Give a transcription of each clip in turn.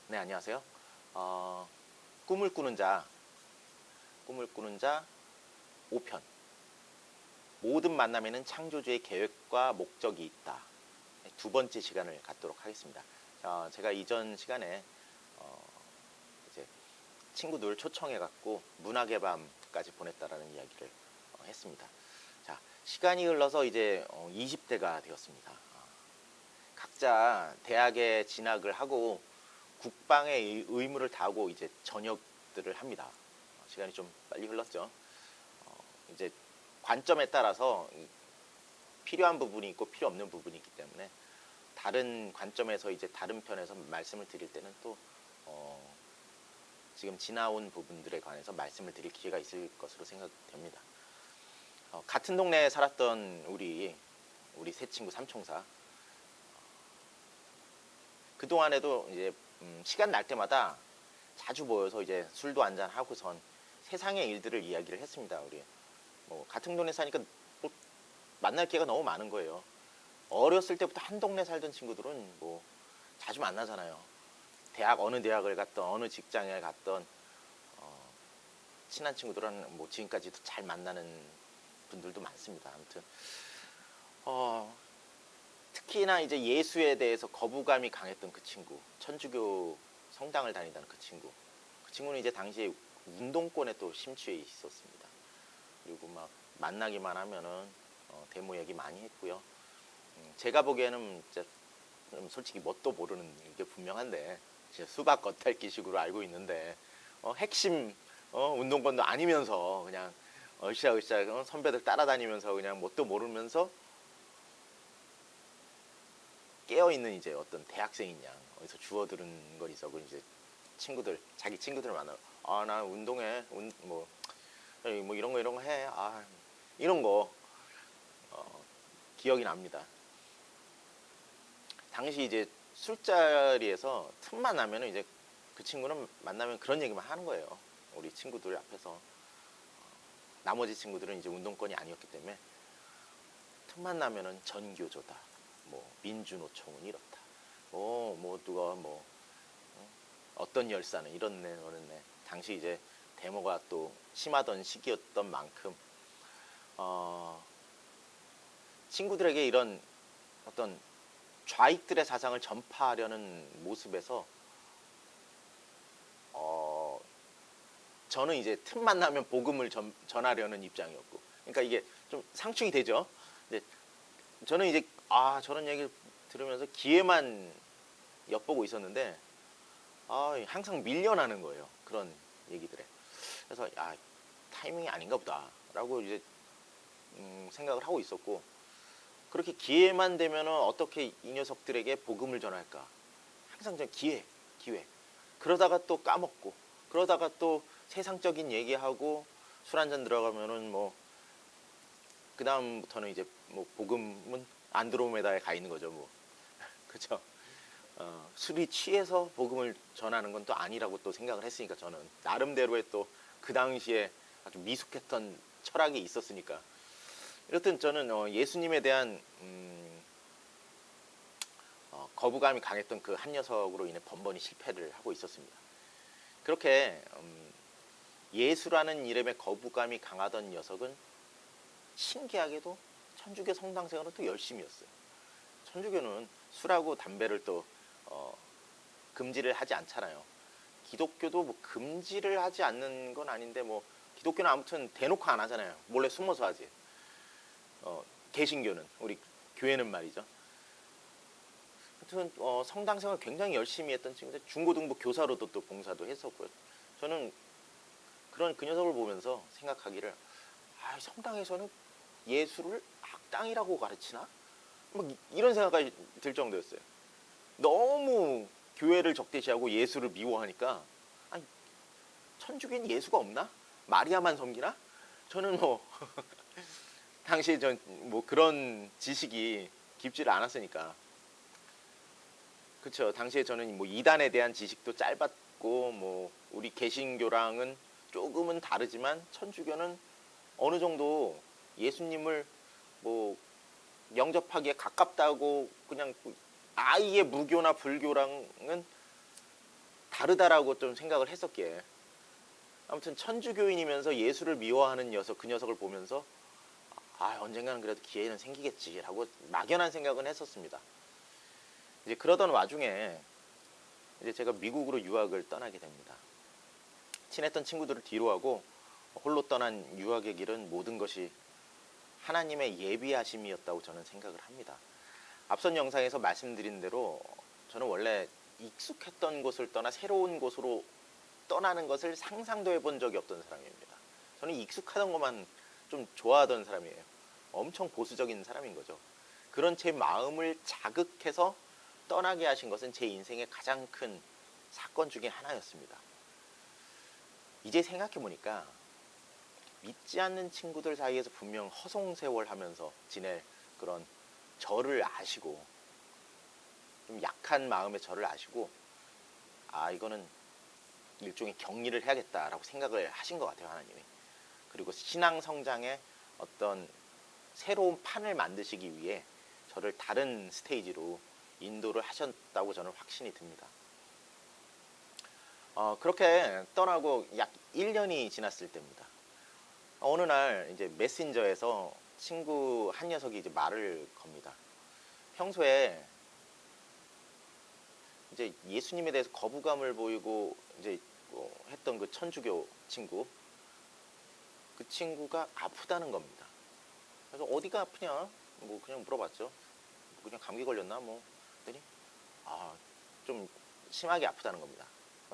네, 안녕하세요. 꿈을 꾸는 자, 꿈을 꾸는 자 5편. 모든 만남에는 창조주의 계획과 목적이 있다. 두 번째 시간을 갖도록 하겠습니다. 제가 이전 시간에 이제 친구들 초청해갖고 문학의 밤까지 보냈다라는 이야기를 했습니다. 자, 시간이 흘러서 이제 20대가 되었습니다. 각자 대학에 진학을 하고 국방의 의무를 다하고 이제 전역들을 합니다. 시간이 좀 빨리 흘렀죠. 이제 관점에 따라서 필요한 부분이 있고 필요 없는 부분이 있기 때문에 다른 관점에서 이제 다른 편에서 말씀을 드릴 때는 또 지금 지나온 부분들에 관해서 말씀을 드릴 기회가 있을 것으로 생각됩니다. 같은 동네에 살았던 우리 세 친구 삼총사, 그 동안에도 이제 시간 날 때마다 자주 모여서 이제 술도 한잔 하고선 세상의 일들을 이야기를 했습니다. 우리 같은 동네 사니까 뭐 만날 기회가 너무 많은 거예요. 어렸을 때부터 한 동네 살던 친구들은 뭐 자주 만나잖아요. 어느 대학을 갔던 어느 직장에 갔던 친한 친구들은 뭐 지금까지도 잘 만나는 분들도 많습니다. 아무튼 특히나 이제 예수에 대해서 거부감이 강했던 그 친구, 천주교 성당을 다니던 그 친구는 이제 당시에 운동권에 또 심취해 있었습니다. 그리고 막 만나기만 하면은 데모 얘기 많이 했고요. 제가 보기에는 진짜 솔직히 뭣도 모르는 게 분명한데 진짜 수박 겉핥기식으로 알고 있는데 핵심 운동권도 아니면서 그냥 으쌰으쌰 선배들 따라다니면서 그냥 뭣도 모르면서 깨어있는 이제 어떤 대학생인 양 어디서 주워들은 걸 있어고 이제 자기 친구들 만나 나 운동해 뭐 이런 거 해 이런 거 기억이 납니다. 당시 이제 술자리에서 틈만 나면은 이제 그 친구는 만나면 그런 얘기만 하는 거예요. 우리 친구들 앞에서. 나머지 친구들은 이제 운동권이 아니었기 때문에 틈만 나면은 전교조다. 뭐 민주노총은 이렇다. 뭐 누가 어떤 열사는 이렇네 저렇네. 당시 이제 데모가 또 심하던 시기였던 만큼 친구들에게 이런 어떤 좌익들의 사상을 전파하려는 모습에서 저는 이제 틈만 나면 복음을 전하려는 입장이었고, 그러니까 이게 좀 상충이 되죠. 근데 저는 이제 저런 얘기를 들으면서 기회만 엿보고 있었는데 항상 밀려나는 거예요. 그런 얘기들에. 그래서 타이밍이 아닌가 보다라고 이제 생각을 하고 있었고, 그렇게 기회만 되면은 어떻게 이 녀석들에게 복음을 전할까? 항상 전 기회. 그러다가 또 까먹고, 그러다가 또 세상적인 얘기하고 술 한잔 들어가면은 그 다음부터는 이제 복음은 안드로메다에 가 있는 거죠. 그죠? 술이 취해서 복음을 전하는 건 또 아니라고 또 생각을 했으니까, 저는 나름대로의 또 그 당시에 아주 미숙했던 철학이 있었으니까. 이렇든 저는 예수님에 대한 거부감이 강했던 그 한 녀석으로 인해 번번이 실패를 하고 있었습니다. 그렇게 예수라는 이름에 거부감이 강하던 녀석은 신기하게도 천주교 성당생활은 또 열심히였어요. 천주교는 술하고 담배를 또 금지를 하지 않잖아요. 기독교도 금지를 하지 않는 건 아닌데 기독교는 아무튼 대놓고 안 하잖아요. 몰래 숨어서 하지. 개신교는, 우리 교회는 말이죠. 하여튼 성당생활 굉장히 열심히 했던 친구인데 중고등부 교사로도 또 봉사도 했었고요. 저는 그 녀석을 보면서 생각하기를 성당에서는 예수를 악당이라고 가르치나? 이런 생각까지 들 정도였어요. 너무 교회를 적대시하고 예수를 미워하니까 천주교엔 예수가 없나? 마리아만 섬기나? 저는 당시에 전 그런 지식이 깊지를 않았으니까. 그쵸. 당시에 저는 이단에 대한 지식도 짧았고 우리 개신교랑은 조금은 다르지만 천주교는 어느 정도 예수님을 영접하기에 가깝다고, 그냥 아예 무교나 불교랑은 다르다라고 좀 생각을 했었기에 아무튼 천주교인이면서 예수를 미워하는 녀석, 그 녀석을 보면서 언젠가는 그래도 기회는 생기겠지라고 막연한 생각은 했었습니다. 이제 그러던 와중에 이제 제가 미국으로 유학을 떠나게 됩니다. 친했던 친구들을 뒤로하고 홀로 떠난 유학의 길은 모든 것이 하나님의 예비하심이었다고 저는 생각을 합니다. 앞선 영상에서 말씀드린 대로 저는 원래 익숙했던 곳을 떠나 새로운 곳으로 떠나는 것을 상상도 해본 적이 없던 사람입니다. 저는 익숙하던 것만 좀 좋아하던 사람이에요. 엄청 보수적인 사람인 거죠. 그런 제 마음을 자극해서 떠나게 하신 것은 제 인생의 가장 큰 사건 중에 하나였습니다. 이제 생각해 보니까 믿지 않는 친구들 사이에서 분명 허송세월 하면서 지낼 그런 저를 아시고, 좀 약한 마음의 저를 아시고, 이거는 일종의 격리를 해야겠다라고 생각을 하신 것 같아요, 하나님이. 그리고 신앙 성장의 어떤 새로운 판을 만드시기 위해 저를 다른 스테이지로 인도를 하셨다고 저는 확신이 듭니다. 그렇게 떠나고 약 1년이 지났을 때입니다. 어느 날 이제 메신저에서 친구 한 녀석이 이제 말을 겁니다. 평소에 이제 예수님에 대해서 거부감을 보이고 이제 했던 그 천주교 친구, 그 친구가 아프다는 겁니다. 그래서 어디가 아프냐? 뭐 그냥 물어봤죠. 그냥 감기 걸렸나? 뭐 그랬더니 좀 심하게 아프다는 겁니다.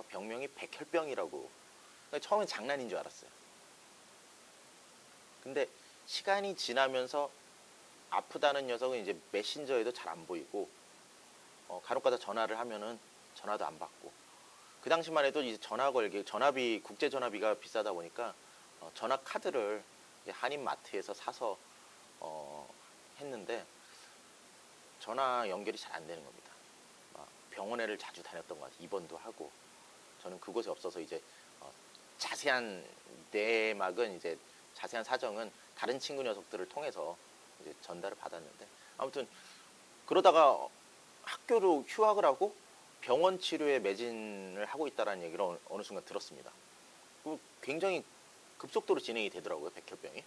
병명이 백혈병이라고. 처음엔 장난인 줄 알았어요. 근데 시간이 지나면서 아프다는 녀석은 이제 메신저에도 잘 안 보이고, 간혹가다 전화를 하면은 전화도 안 받고. 그 당시만 해도 이제 전화 걸기, 전화비, 국제 전화비가 비싸다 보니까 전화 카드를 한인마트에서 사서 했는데 전화 연결이 잘 안 되는 겁니다. 병원에를 자주 다녔던 것 같아요. 입원도 하고. 저는 그곳에 없어서 이제 자세한 내막은 이제 자세한 사정은 다른 친구 녀석들을 통해서 이제 전달을 받았는데, 아무튼 그러다가 학교로 휴학을 하고 병원 치료에 매진을 하고 있다는 얘기를 어느 순간 들었습니다. 굉장히 급속도로 진행이 되더라고요, 백혈병이.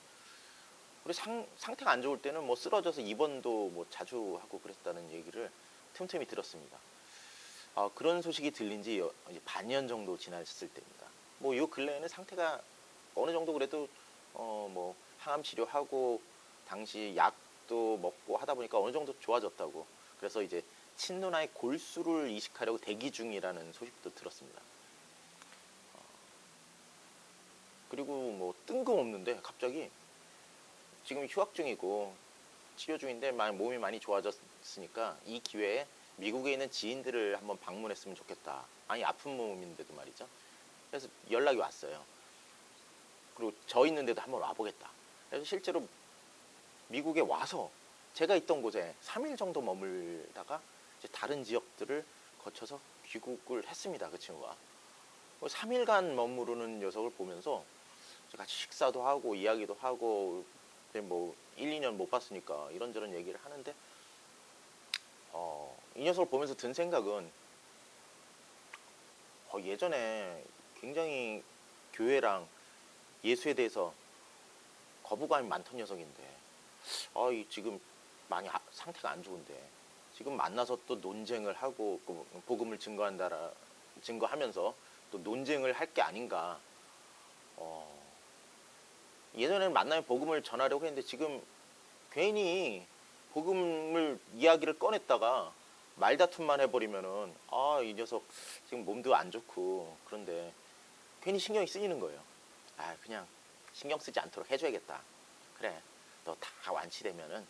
그리고 상태가 안 좋을 때는 뭐 쓰러져서 입원도 뭐 자주 하고 그랬다는 얘기를 틈틈이 들었습니다. 그런 소식이 들린 지 반년 정도 지났을 때입니다. 뭐 이 근래에는 상태가 어느 정도 그래도 뭐 항암 치료하고 당시 약도 먹고 하다 보니까 어느 정도 좋아졌다고. 그래서 이제 친누나의 골수를 이식하려고 대기 중이라는 소식도 들었습니다. 그리고 뭐 뜬금없는데 갑자기 지금 휴학 중이고 치료 중인데 몸이 많이 좋아졌으니까 이 기회에 미국에 있는 지인들을 한번 방문했으면 좋겠다. 아픈 몸인데도 말이죠. 그래서 연락이 왔어요. 그리고 저 있는데도 한번 와보겠다. 그래서 실제로 미국에 와서 제가 있던 곳에 3일 정도 머물다가 이제 다른 지역들을 거쳐서 귀국을 했습니다. 그 친구가. 3일간 머무르는 녀석을 보면서 같이 식사도 하고 이야기도 하고, 뭐 1, 2년 못 봤으니까 이런저런 얘기를 하는데, 이 녀석을 보면서 든 생각은 예전에 굉장히 교회랑 예수에 대해서 거부감이 많던 녀석인데 지금 많이 상태가 안 좋은데 지금 만나서 또 논쟁을 하고 복음을 증거하면서 또 논쟁을 할 게 아닌가. 예전에는 만나면 복음을 전하려고 했는데 지금 괜히 복음을 이야기를 꺼냈다가 말다툼만 해버리면은 이 녀석 지금 몸도 안 좋고 그런데 괜히 신경이 쓰이는 거예요. 그냥 신경 쓰지 않도록 해줘야겠다. 그래, 너 다 완치되면은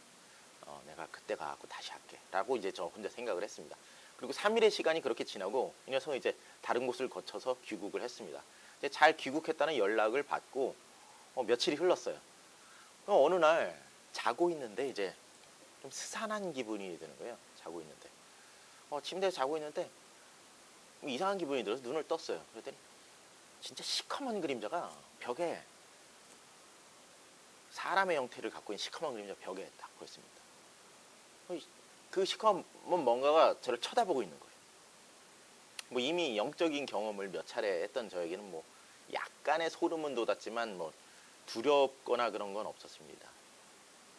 내가 그때 가갖고 다시 할게 라고 이제 저 혼자 생각을 했습니다. 그리고 3일의 시간이 그렇게 지나고 이 녀석은 이제 다른 곳을 거쳐서 귀국을 했습니다. 이제 잘 귀국했다는 연락을 받고 며칠이 흘렀어요. 어느 날 자고 있는데 이제 좀 스산한 기분이 드는 거예요. 자고 있는데 침대에서 자고 있는데 이상한 기분이 들어서 눈을 떴어요. 그랬더니 진짜 시커먼 그림자가 벽에, 사람의 형태를 갖고 있는 시커먼 그림자 벽에 딱 보였습니다. 그 시커먼 뭔가가 저를 쳐다보고 있는 거예요. 뭐 이미 영적인 경험을 몇 차례 했던 저에게는 뭐 약간의 소름은 돋았지만 뭐 두렵거나 그런 건 없었습니다.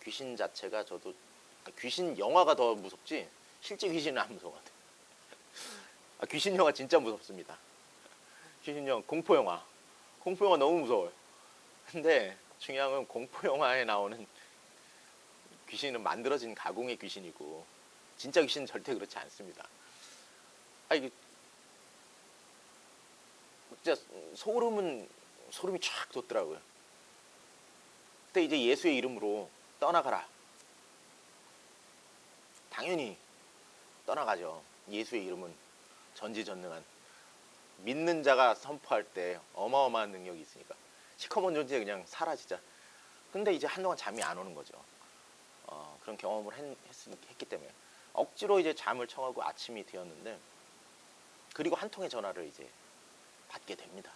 귀신 자체가 저도 귀신 영화가 더 무섭지 실제 귀신은 안 무서워. 귀신 영화 진짜 무섭습니다. 귀신 영화 공포 영화 너무 무서워요. 근데 중요한 건 공포 영화에 나오는 귀신은 만들어진 가공의 귀신이고 진짜 귀신은 절대 그렇지 않습니다. 이게 진짜 소름이 쫙 돋더라고요. 그때 이제 예수의 이름으로 떠나가라. 당연히 떠나가죠. 예수의 이름은 전지전능한 믿는 자가 선포할 때 어마어마한 능력이 있으니까 시커먼 존재 그냥 사라지자. 근데 이제 한동안 잠이 안 오는 거죠. 그런 경험을 했기 때문에 억지로 이제 잠을 청하고 아침이 되었는데 그리고 한 통의 전화를 이제 받게 됩니다.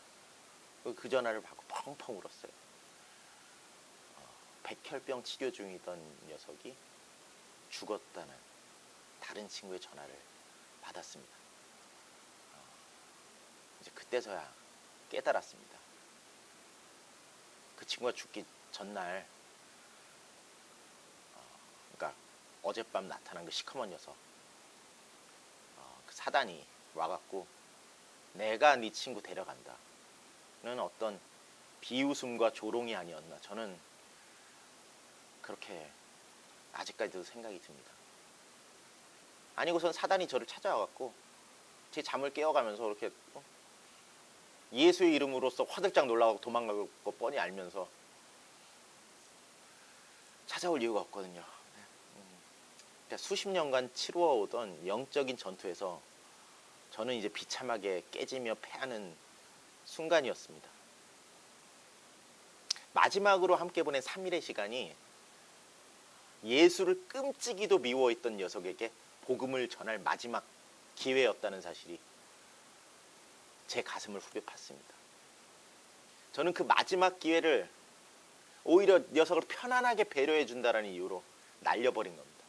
그 전화를 받고 펑펑 울었어요. 백혈병 치료 중이던 녀석이 죽었다는 다른 친구의 전화를 받았습니다. 이제 그때서야 깨달았습니다. 그 친구가 죽기 전날, 그러니까 어젯밤 나타난 그 시커먼 녀석, 그 사단이 와갖고 내가 네 친구 데려간다는 어떤 비웃음과 조롱이 아니었나, 저는 그렇게 아직까지도 생각이 듭니다. 아니고선 사단이 저를 찾아와갖고 제 잠을 깨워가면서 이렇게 예수의 이름으로써 화들짝 놀라고 도망갈 거 뻔히 알면서 찾아올 이유가 없거든요. 그러니까 수십 년간 치루어오던 영적인 전투에서 저는 이제 비참하게 깨지며 패하는 순간이었습니다. 마지막으로 함께 보낸 3일의 시간이 예수를 끔찍이도 미워했던 녀석에게 복음을 전할 마지막 기회였다는 사실이 제 가슴을 후벼 팠습니다. 저는 그 마지막 기회를 오히려 녀석을 편안하게 배려해 준다는 이유로 날려버린 겁니다.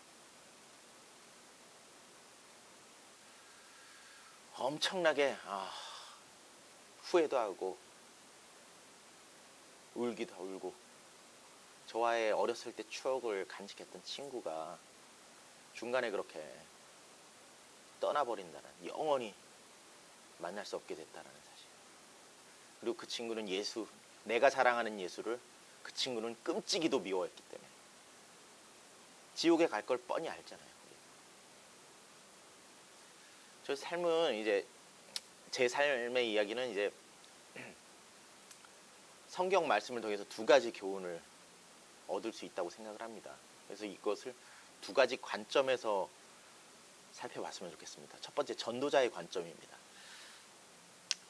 엄청나게 후회도 하고 울기도 울고, 저와의 어렸을 때 추억을 간직했던 친구가 중간에 그렇게 떠나버린다는, 영원히 만날 수 없게 됐다는 사실. 그리고 그 친구는 내가 사랑하는 예수를 그 친구는 끔찍이도 미워했기 때문에 지옥에 갈 걸 뻔히 알잖아요. 저 삶은 이제, 제 삶의 이야기는 이제 성경 말씀을 통해서 두 가지 교훈을 얻을 수 있다고 생각을 합니다. 그래서 이것을 두 가지 관점에서 살펴봤으면 좋겠습니다. 첫 번째, 전도자의 관점입니다.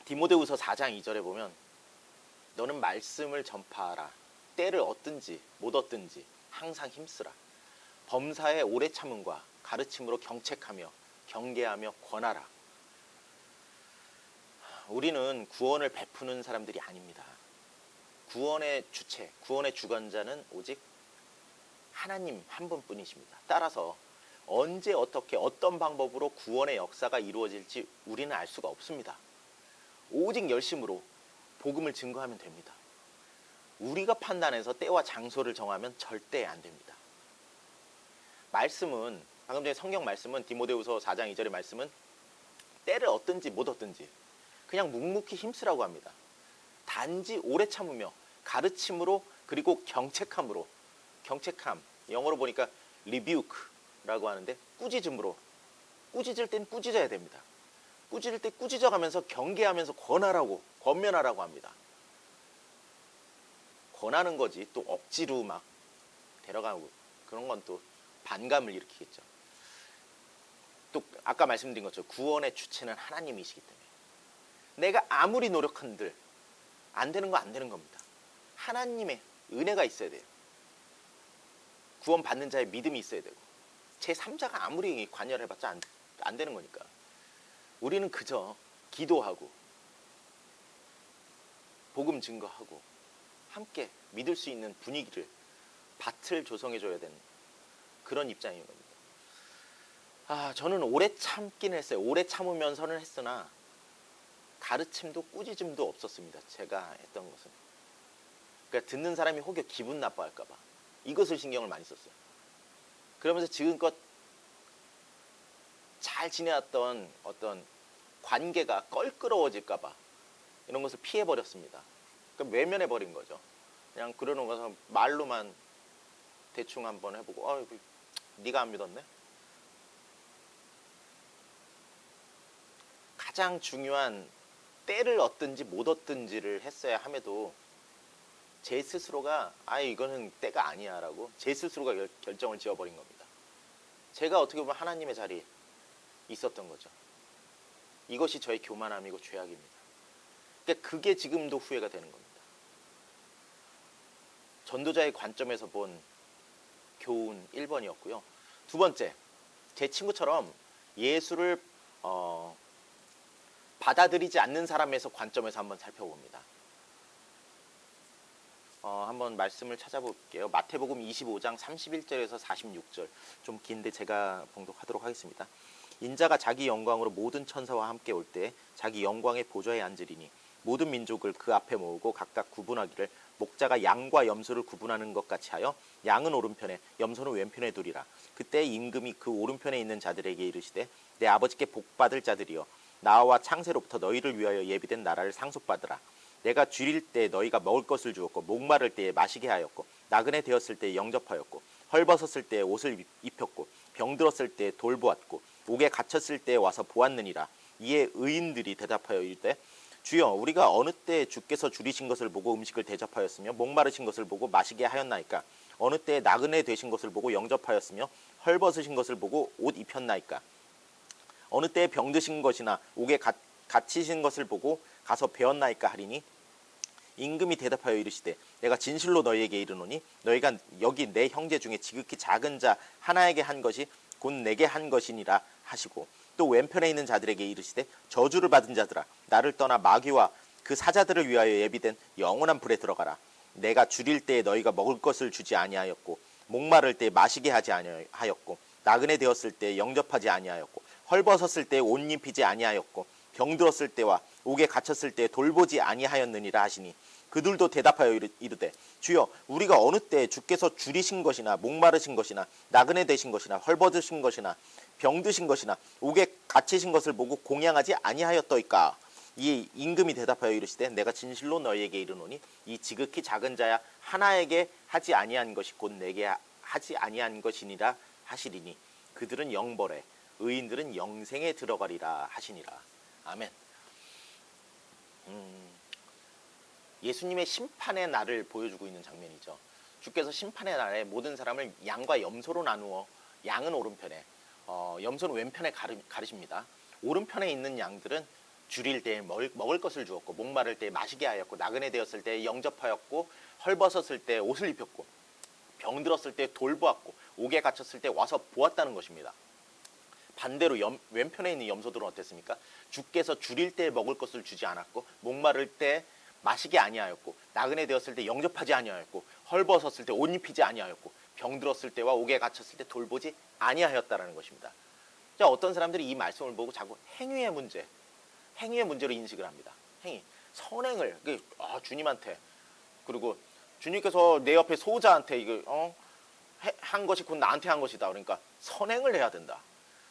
디모데후서 4장 2절에 보면 너는 말씀을 전파하라. 때를 얻든지 못 얻든지 항상 힘쓰라. 범사에 오래 참음과 가르침으로 경책하며 경계하며 권하라. 우리는 구원을 베푸는 사람들이 아닙니다. 구원의 주체, 구원의 주관자는 오직 하나님 한 분뿐이십니다. 따라서 언제 어떻게 어떤 방법으로 구원의 역사가 이루어질지 우리는 알 수가 없습니다. 오직 열심으로 복음을 증거하면 됩니다. 우리가 판단해서 때와 장소를 정하면 절대 안 됩니다. 말씀은, 방금 전에 성경 말씀은, 디모데후서 4장 2절의 말씀은 때를 얻든지 못 얻든지 그냥 묵묵히 힘쓰라고 합니다. 단지 오래 참으며 가르침으로, 그리고 경책함으로, 경책함 영어로 보니까 rebuke라고 하는데 꾸짖음으로, 꾸짖을 땐 꾸짖어야 됩니다. 꾸짖을 때 꾸짖어가면서 경계하면서 권하라고, 권면하라고 합니다. 권하는 거지 또 억지로 막 데려가고 그런 건 또 반감을 일으키겠죠. 또 아까 말씀드린 것처럼 구원의 주체는 하나님이시기 때문에 내가 아무리 노력한들 안 되는 거 안 되는 겁니다. 하나님의 은혜가 있어야 돼요. 구원 받는 자의 믿음이 있어야 되고, 제3자가 아무리 관여를 해봤자 안 되는 거니까 우리는 그저 기도하고 복음 증거하고 함께 믿을 수 있는 분위기를, 밭을 조성해줘야 되는 그런 입장인 겁니다. 저는 오래 참긴 했어요. 오래 참으면서는 했으나 가르침도 꾸짖음도 없었습니다. 제가 했던 것은. 그러니까 듣는 사람이 혹여 기분 나빠할까 봐 이것을 신경을 많이 썼어요. 그러면서 지금껏 잘 지내왔던 어떤 관계가 껄끄러워질까 봐 이런 것을 피해버렸습니다. 그러니까 외면해버린 거죠. 그냥 그러는 것은 말로만 대충 한번 해보고 네가 안 믿었네? 가장 중요한 때를 얻든지 못 얻든지를 했어야 함에도 제 스스로가 이거는 때가 아니야 라고 제 스스로가 결정을 지어버린 겁니다. 제가 어떻게 보면 하나님의 자리에 있었던 거죠. 이것이 저의 교만함이고 죄악입니다. 그러니까 그게 지금도 후회가 되는 겁니다. 전도자의 관점에서 본 교훈 1번이었고요. 두 번째, 제 친구처럼 예수를 받아들이지 않는 사람에서 관점에서 한번 살펴봅니다. 한번 말씀을 찾아볼게요. 마태복음 25장 31절에서 46절. 좀 긴데 제가 봉독하도록 하겠습니다. 인자가 자기 영광으로 모든 천사와 함께 올 때 자기 영광의 보좌에 앉으리니 모든 민족을 그 앞에 모으고 각각 구분하기를 목자가 양과 염소를 구분하는 것 같이 하여 양은 오른편에 염소는 왼편에 두리라. 그때 임금이 그 오른편에 있는 자들에게 이르시되 내 아버지께 복받을 자들이여 나와 창세로부터 너희를 위하여 예비된 나라를 상속받으라. 내가 줄일 때 너희가 먹을 것을 주었고 목마를 때에 마시게 하였고 나그네 되었을 때에 영접하였고 헐벗었을 때에 옷을 입혔고 병들었을 때에 돌보았고 옥에 갇혔을 때에 와서 보았느니라. 이에 의인들이 대답하여 이르되 주여 우리가 어느 때 주께서 줄이신 것을 보고 음식을 대접하였으며 목마르신 것을 보고 마시게 하였나이까? 어느 때에 나그네 되신 것을 보고 영접하였으며 헐벗으신 것을 보고 옷 입혔나이까? 어느 때에 병드신 것이나 옥에 갇히신 것을 보고 가서 배웠나이까 하리니 임금이 대답하여 이르시되 내가 진실로 너희에게 이르노니 너희가 여기 내 형제 중에 지극히 작은 자 하나에게 한 것이 곧 내게 한 것이니라 하시고 또 왼편에 있는 자들에게 이르시되 저주를 받은 자들아 나를 떠나 마귀와 그 사자들을 위하여 예비된 영원한 불에 들어가라. 내가 줄일 때에 너희가 먹을 것을 주지 아니하였고 목마를 때에 마시게 하지 아니하였고 나그네 되었을 때에 영접하지 아니하였고 헐벗었을 때에 옷 입히지 아니하였고 병들었을 때와 옥에 갇혔을 때에 돌보지 아니하였느니라 하시니 그들도 대답하여 이르되 주여 우리가 어느 때 주께서 줄이신 것이나 목마르신 것이나 나그네 되신 것이나 헐벗으신 것이나 병드신 것이나 옥에 갇히신 것을 보고 공양하지 아니하였더이까? 이 임금이 대답하여 이르시되 내가 진실로 너희에게 이르노니 이 지극히 작은 자야 하나에게 하지 아니한 것이 곧 내게 하지 아니한 것이니라 하시리니 그들은 영벌에 의인들은 영생에 들어가리라 하시니라. 아멘. 예수님의 심판의 날을 보여주고 있는 장면이죠. 주께서 심판의 날에 모든 사람을 양과 염소로 나누어 양은 오른편에 염소는 왼편에 가르십니다. 오른편에 있는 양들은 줄일 때에 먹을 것을 주었고 목마를 때에 마시게 하였고 나그네 되었을 때에 영접하였고 헐벗었을 때에 옷을 입혔고 병들었을 때에 돌보았고 옥에 갇혔을 때 와서 보았다는 것입니다. 반대로 왼편에 있는 염소들은 어땠습니까? 주께서 줄일 때 먹을 것을 주지 않았고 목마를 때 마시게 아니하였고 나그네 되었을 때 영접하지 아니하였고 헐벗었을 때 옷 입히지 아니하였고 병들었을 때와 옥에 갇혔을 때 돌보지 아니하였다라는 것입니다. 자, 어떤 사람들이 이 말씀을 보고 자꾸 행위의 문제로 인식을 합니다. 행위, 선행을 주님한테 그리고 주님께서 내 옆에 소자한테 이거 한 것이 곧 나한테 한 것이다. 그러니까 선행을 해야 된다.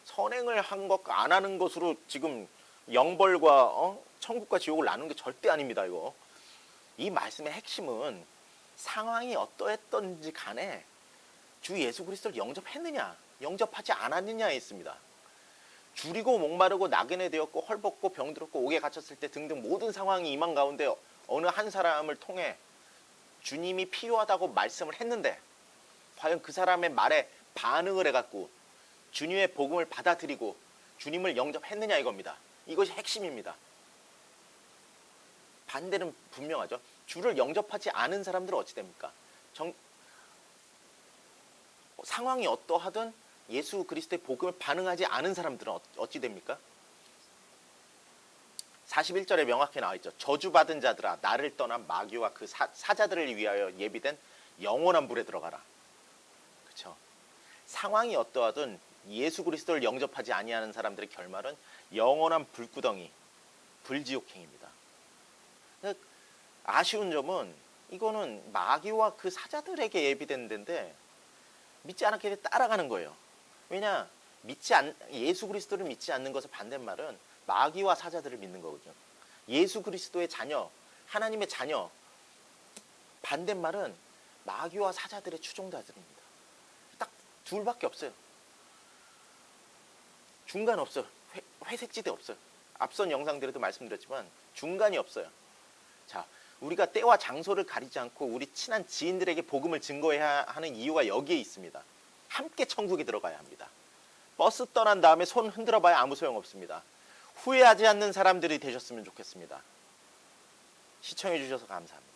선행을 한 것과 안 하는 것으로 지금 영벌과 천국과 지옥을 나누는 게 절대 아닙니다. 이거. 이 말씀의 핵심은 상황이 어떠했던지 간에 주 예수 그리스도를 영접했느냐 영접하지 않았느냐에 있습니다. 줄이고 목마르고 나그네 되었고 헐벗고 병들었고 옥에 갇혔을 때 등등 모든 상황이 임한 가운데 어느 한 사람을 통해 주님이 필요하다고 말씀을 했는데 과연 그 사람의 말에 반응을 해갖고 주님의 복음을 받아들이고 주님을 영접했느냐 이겁니다. 이것이 핵심입니다. 반대는 분명하죠. 주를 영접하지 않은 사람들은 어찌 됩니까? 상황이 어떠하든 예수 그리스도의 복음을 반응하지 않은 사람들은 어찌 됩니까? 41절에 명확히 나와 있죠. 저주받은 자들아 나를 떠난 마귀와 그 사자들을 위하여 예비된 영원한 불에 들어가라. 그렇죠? 상황이 어떠하든 예수 그리스도를 영접하지 아니하는 사람들의 결말은 영원한 불구덩이, 불지옥행입니다. 아쉬운 점은 이거는 마귀와 그 사자들에게 예비된 데인데 믿지 않았기 때문에 따라가는 거예요. 왜냐? 예수 그리스도를 믿지 않는 것의 반대말은 마귀와 사자들을 믿는 거거든요. 예수 그리스도의 자녀, 하나님의 자녀, 반대말은 마귀와 사자들의 추종자들입니다. 딱 둘밖에 없어요. 중간 없어요. 회색지대 없어요. 앞선 영상들에도 말씀드렸지만 중간이 없어요. 자, 우리가 때와 장소를 가리지 않고 우리 친한 지인들에게 복음을 증거해야 하는 이유가 여기에 있습니다. 함께 천국에 들어가야 합니다. 버스 떠난 다음에 손 흔들어 봐야 아무 소용 없습니다. 후회하지 않는 사람들이 되셨으면 좋겠습니다. 시청해 주셔서 감사합니다.